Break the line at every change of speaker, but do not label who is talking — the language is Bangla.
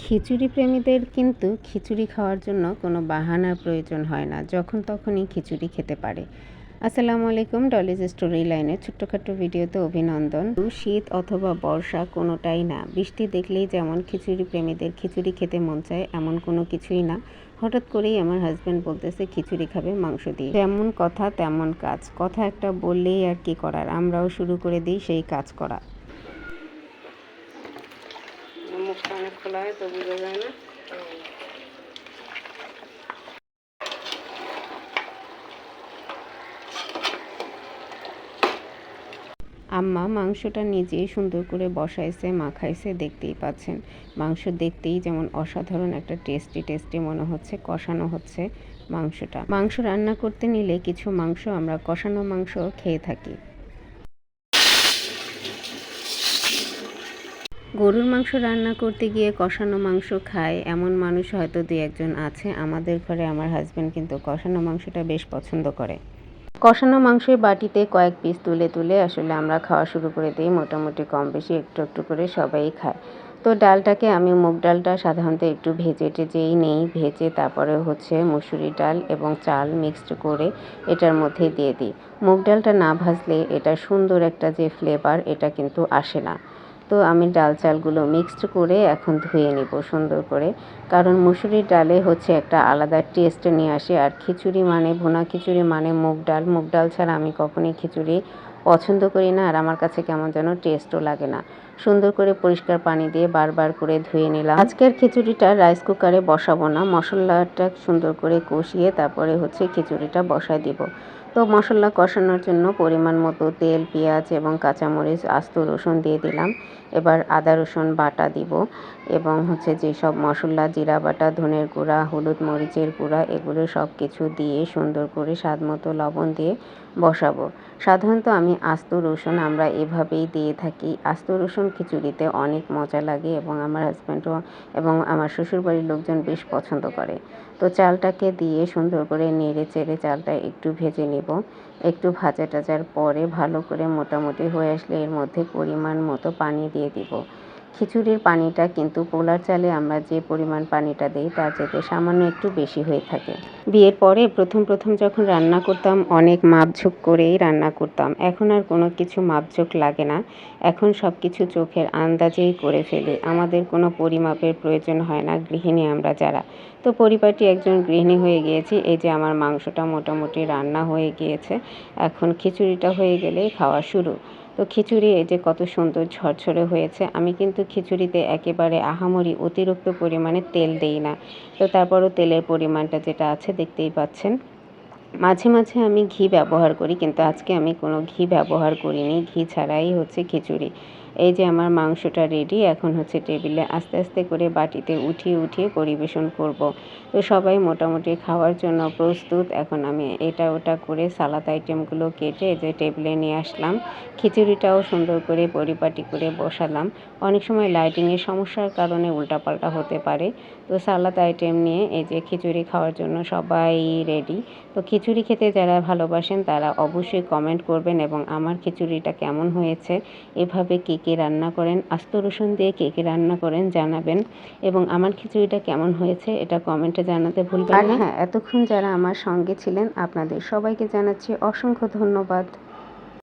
খিচুড়ি প্রেমীদের কিন্তু খিচুড়ি খাওয়ার জন্য কোনো বাহানার প্রয়োজন হয় না, যখন তখনই খিচুড়ি খেতে পারে। আসসালামু আলাইকুম, ডলিজ স্টোরি লাইনের ছোট্টখাট্টো ভিডিওতে অভিনন্দন। শীত অথবা বর্ষা কোনোটাই না, বৃষ্টি দেখলেই যেমন খিচুড়ি প্রেমীদের খিচুড়ি খেতে মন চায় এমন কোনো কিছুই না। হঠাৎ করেই আমার হাজব্যান্ড বলতেছে খিচুড়ি খাবে মাংস দিয়ে। যেমন কথা তেমন কাজ, কথা একটা বললেই আর কি করার, আমরাও শুরু করে দিই সেই কাজ করা। মুখটা অনেক খোলা হয় তো বোঝা যায় না। আম্মা মাংসটা নিজেই সুন্দর করে বসাইছে, মাখাইছে, দেখতেই পাচ্ছেন। মাংস দেখতেই যেমন অসাধারণ একটা টেস্টি মনে হচ্ছে, কষানো হচ্ছে মাংসটা। মাংস রান্না করতে নিলে কিছু মাংস আমরা কষানো মাংস খেয়ে থাকি। গরুর মাংস রান্না করতে গিয়ে কষানো মাংস খায় এমন মানুষ হয়তো দুই একজন আছে। আমাদের ঘরে আমার হাজব্যান্ড কিন্তু কষানো মাংসটা বেশ পছন্দ করে। কষানো মাংসের বাটিতে কয়েক পিস তুলে তুলে আসলে আমরা খাওয়া শুরু করে দিই। মোটামুটি কম বেশি একটু একটু করে সবাই খায়। তো ডালটাকে আমি মুগ ডালটা সাধারণত একটু ভেজে টেজেই নেই, ভেজে তারপরে হচ্ছে মুসুরি ডাল এবং চাল মিক্সড করে এটার মধ্যে দিয়ে দিই। মুগ ডালটা না ভাজলে এটা সুন্দর একটা যে ফ্লেভার এটা কিন্তু আসে না। তো আমি ডাল চালগুলো মিক্সড করে এখন ধুয়ে নিব সুন্দর করে, কারণ মুসুরির ডালে হচ্ছে একটা আলাদা টেস্ট নিয়ে আসে। আর খিচুড়ি মানে ভুনা খিচুড়ি মানে মুগ ডাল ছাড়া আমি কখনোই খিচুড়ি পছন্দ করি না, আর আমার কাছে কেমন যেন টেস্টও লাগে না। সুন্দর করে পরিষ্কার পানি দিয়ে বারবার করে ধুয়ে নিলাম। আজকের খিচুড়িটা রাইস কুকারে বসাবো না, মশলাটা সুন্দর করে কষিয়ে তারপরে হচ্ছে খিচুড়িটা বসায় দিব। তো মশলা কষানোর জন্য পরিমাণ মতো তেল, পেঁয়াজ এবং কাঁচামরিচ, আস্ত রসুন দিয়ে দিলাম। এবার আদা রসুন বাটা দিব এবং হচ্ছে যেসব মশলা, জিরা বাটা, ধনের গুঁড়া, হলুদ মরিচের গুঁড়া, এগুলো সব কিছু দিয়ে সুন্দর করে স্বাদ মতো লবণ দিয়ে বসাবো। সাধারণত আমি আস্ত রসুন আমরা এভাবেই দিয়ে থাকি। আস্ত রসুন খিচুড়িতে অনেক মজা লাগে এবং আমার হাজব্যান্ডও এবং আমার শ্বশুরবাড়ির লোকজন বেশ পছন্দ করে। তো চালটাকে দিয়ে সুন্দর করে নেড়ে চেড়ে চালটা একটু ভেজে নেব। একটু ভাজা টাজার পরে ভালো করে মোটামুটি হয়ে আসলে এর মধ্যে পরিমাণ মতো পানি দিয়ে দিব। খিচুড়ির পানিটা কিন্তু পোলার চালে আমরা যে পরিমাণ পানিটা দিই তার চাইতে সামান্য একটু বেশি হয়ে থাকে। বিয়ের পরে প্রথম যখন রান্না করতাম অনেক মাপঝোঁক করেই রান্না করতাম, এখন আর কোনো কিছু মাপঝোঁক লাগে না। এখন সব কিছু চোখের আন্দাজেই করে ফেলি, আমাদের কোনো পরিমাপের প্রয়োজন হয় না গৃহিণী আমরা যারা। তো পরিপাটি একজন গৃহিণী হয়ে গিয়েছি। এই যে আমার মাংসটা মোটামুটি রান্না হয়ে গিয়েছে, এখন খিচুড়িটা হয়ে গেলেই খাওয়া শুরু। তো খিচুড়ি এই যে কত সুন্দর ঝরঝরে হয়েছে। আমি কিন্তু খিচুড়িতে একেবারে আহামরি অতিরিক্ত পরিমাণে তেল দেই না। তো তারপরও তেলের পরিমাণটা যেটা আছে দেখতেই পাচ্ছেন। মাঝে মাঝে আমি ঘি ব্যবহার করি, কিন্তু আজকে আমি কোনো ঘি ব্যবহার করিনি, ঘি ছাড়াই হচ্ছে খিচুড়ি। এই যে আমার মাংসটা রেডি, এখন হচ্ছে টেবিলে আস্তে আস্তে করে বাটিতে উঠিয়ে পরিবেশন করব। তো সবাই মোটামুটি খাওয়ার জন্য প্রস্তুত। এখন আমি এটা ওটা করে সালাদ আইটেমগুলো কেটে যে টেবিলে নিয়ে আসলাম। খিচুড়িটাও সুন্দর করে পরিপাটি করে বসালাম। অনেক সময় লাইটিংয়ের সমস্যার কারণে উল্টাপাল্টা হতে পারে। তো সালাদ আইটেম নিয়ে এই যে খিচুড়ি খাওয়ার জন্য সবাই রেডি। তো খিচুড়ি খেতে যারা ভালোবাসেন তারা অবশ্যই কমেন্ট করবেন এবং আমার খিচুড়িটা কেমন হয়েছে, এভাবে কে রান্না করেন, আস্ত রসুন দিয়ে কে রান্না করেন জানাবেন এবং আমার খিচুড়িটা কেমন হয়েছে এটা কমেন্টে জানাতে ভুলবেন না। আর হ্যাঁ, এতক্ষণ যারা আমার সঙ্গে ছিলেন আপনাদের সবাইকে জানাচ্ছি অসংখ্য ধন্যবাদ।